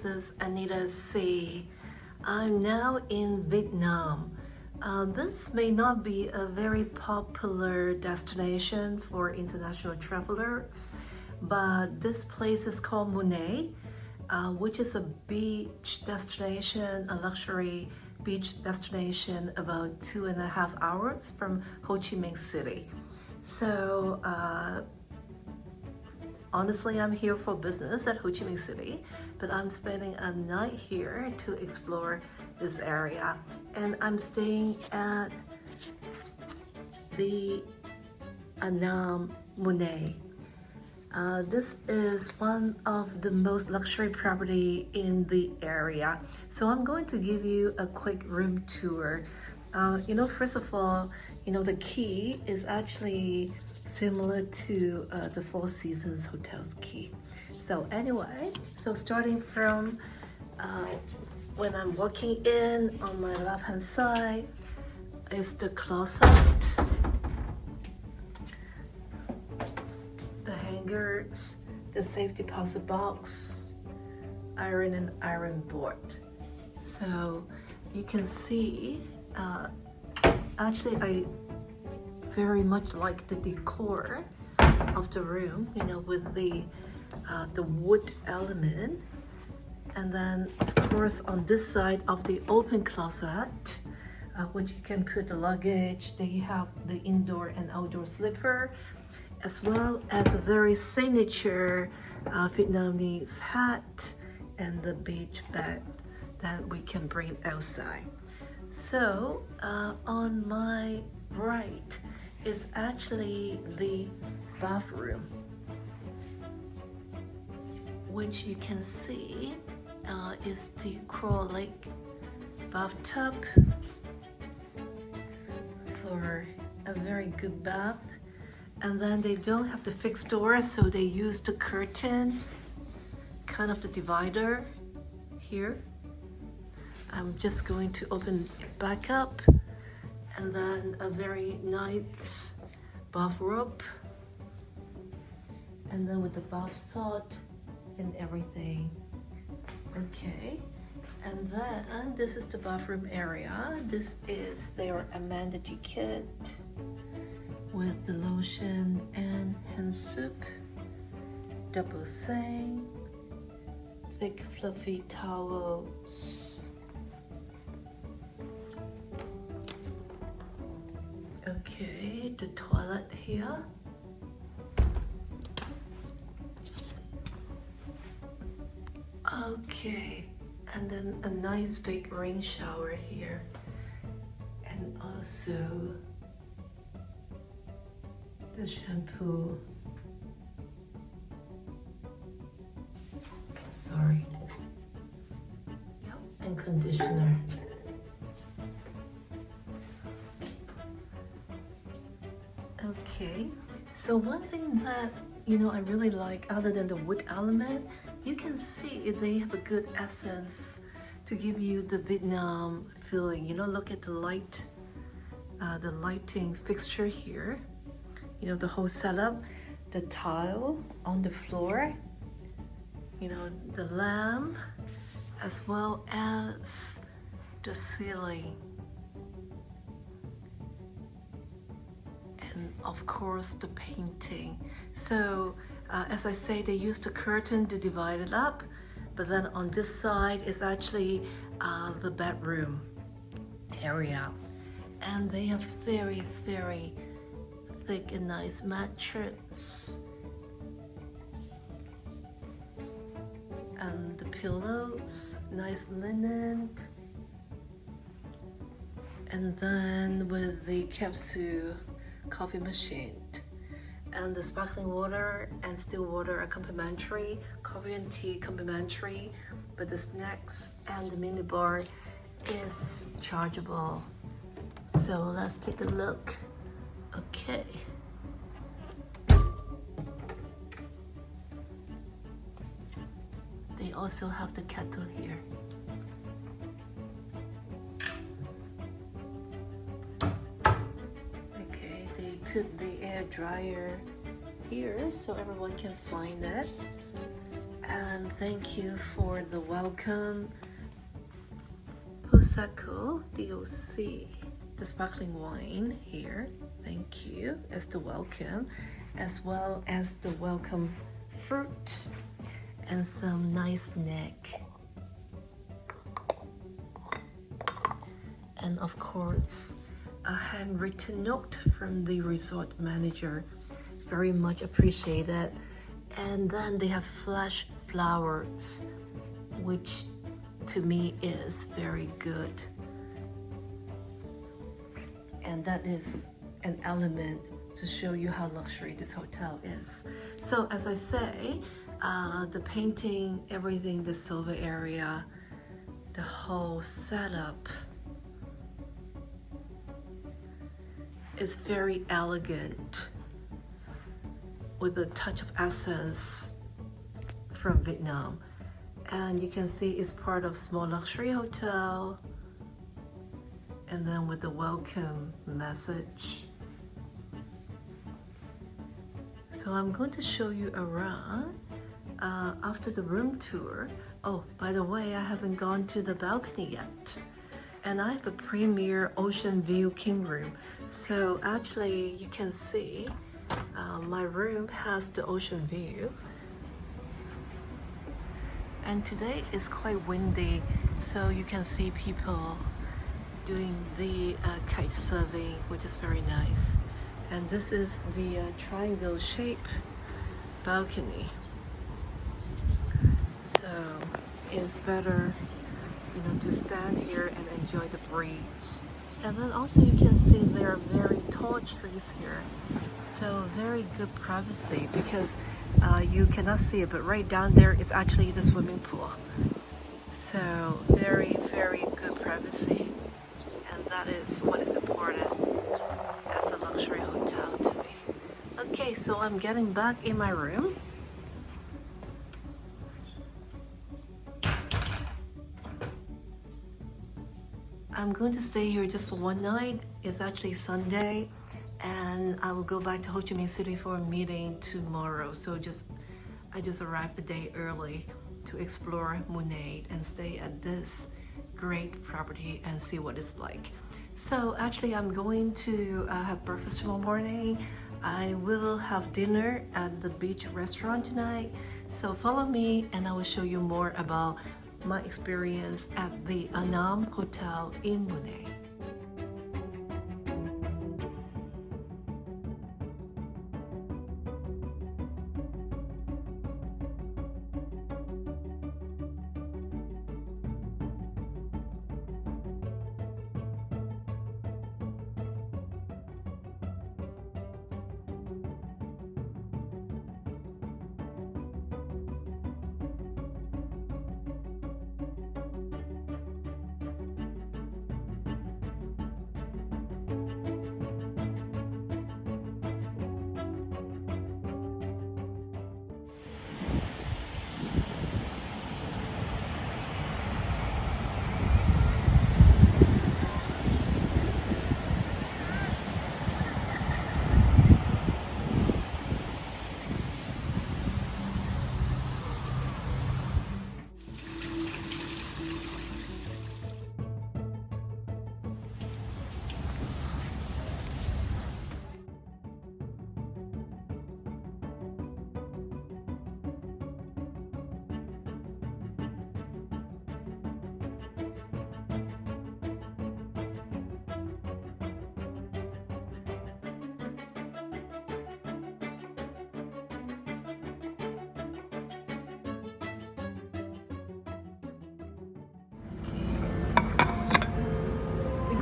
this is Anita C. I'm now in Vietnam. This may not be a very popular destination for international travelers, but this place is called Mui Ne, which is a beach destination, a luxury beach destination about 2.5 hours from Ho Chi Minh City. So honestly, I'm here for business at Ho Chi Minh City, but I'm spending a night here to explore this area. And I'm staying at the Anam Mui Ne. This is one of the most luxury property in the area. So I'm going to give you a quick room tour. First of all, the key is actually similar to the Four Seasons Hotel's key. So anyway, starting from when I'm walking in, on my left hand side is the closet, the hangers, the safe deposit box, iron and iron board. So you can see, actually I very much like the decor of the room, with the wood element. And then of course on this side of the open closet, which you can put the luggage, they have the indoor and outdoor slipper, as well as a very signature Vietnamese hat and the beach bag that we can bring outside. So on my right is actually the bathroom, which you can see is the acrylic bathtub for a very good bath. And then they don't have the fixed door, so they use the curtain, kind of the divider here. I'm just going to open it back up, and then a very nice bathrobe, and then with the bath salt and everything. Okay, and then this is the bathroom area. This is their amenity kit with the lotion and hand soap, double sink, thick fluffy towels. Okay, the toilet here. Okay, and then a nice big rain shower here, and also the shampoo. Sorry. Yep, and conditioner. Okay, so one thing that I really like, other than the wood element, you can see they have a good essence to give you the Vietnam feeling. Look at the lighting fixture here. The whole setup, the tile on the floor, the lamp, as well as the ceiling. And of course the painting. So as I say, they use the curtain to divide it up, but then on this side is actually the bedroom area, and they have very, very thick and nice mattress, and the pillows, nice linen, and then with the capsule coffee machine, and the sparkling water and still water are complimentary, coffee and tea complimentary, but the snacks and the mini bar is chargeable. So let's take a look. Okay. They also have the kettle here. Okay, they put the air dryer here so everyone can find it. And And thank you for the welcome. Prosecco DOC, the sparkling wine here. Thank you as the welcome, as well as the welcome fruit and some nice snack. And of course, a handwritten note from the resort manager. Very much appreciated. And then they have flash flowers, which to me is very good. And that is an element to show you how luxury this hotel is. So as I say, the painting, everything, the silver area, the whole setup is very elegant with a touch of essence from Vietnam. And you can see it's part of small luxury hotel, and then with the welcome message. So I'm going to show you around after the room tour. Oh, by the way, I haven't gone to the balcony yet. And I have a premier ocean view king room. So actually you can see my room has the ocean view. And today is quite windy, so you can see people doing the kite surfing, which is very nice. And this is the triangle shape balcony. So it's better, you know, to stand here and enjoy the breeze. And then also you can see there are very tall trees here. So very good privacy, because you cannot see it, but right down there is actually the swimming pool. So very, very good privacy. And that is what is important as a luxury hotel to me. Okay, so I'm getting back in my room. I'm going to stay here just for one night. It's actually Sunday, and I will go back to Ho Chi Minh City for a meeting tomorrow. So I just arrived a day early to explore Mui Ne and stay at this great property and see what it's like. So actually I'm going to have breakfast tomorrow morning. I will have dinner at the beach restaurant tonight. So follow me and I will show you more about my experience at the Anam Hotel in Mui Ne.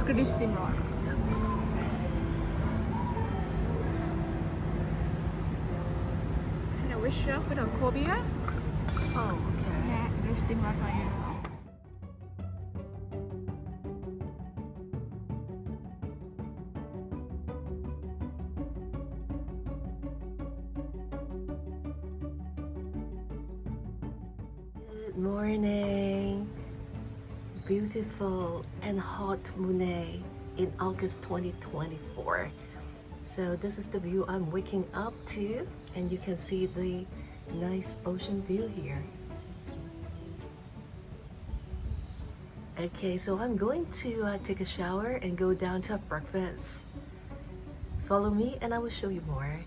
Crispy more. Hay là wish up với đầu Kobe á. Oh, okay. Nè, crispy more thôi. Good morning. Beautiful and hot Mui Ne in August 2024. So this is the view I'm waking up to, and you can see the nice ocean view here. Okay, so I'm going to take a shower and go down to have breakfast. Follow me and I will show you more.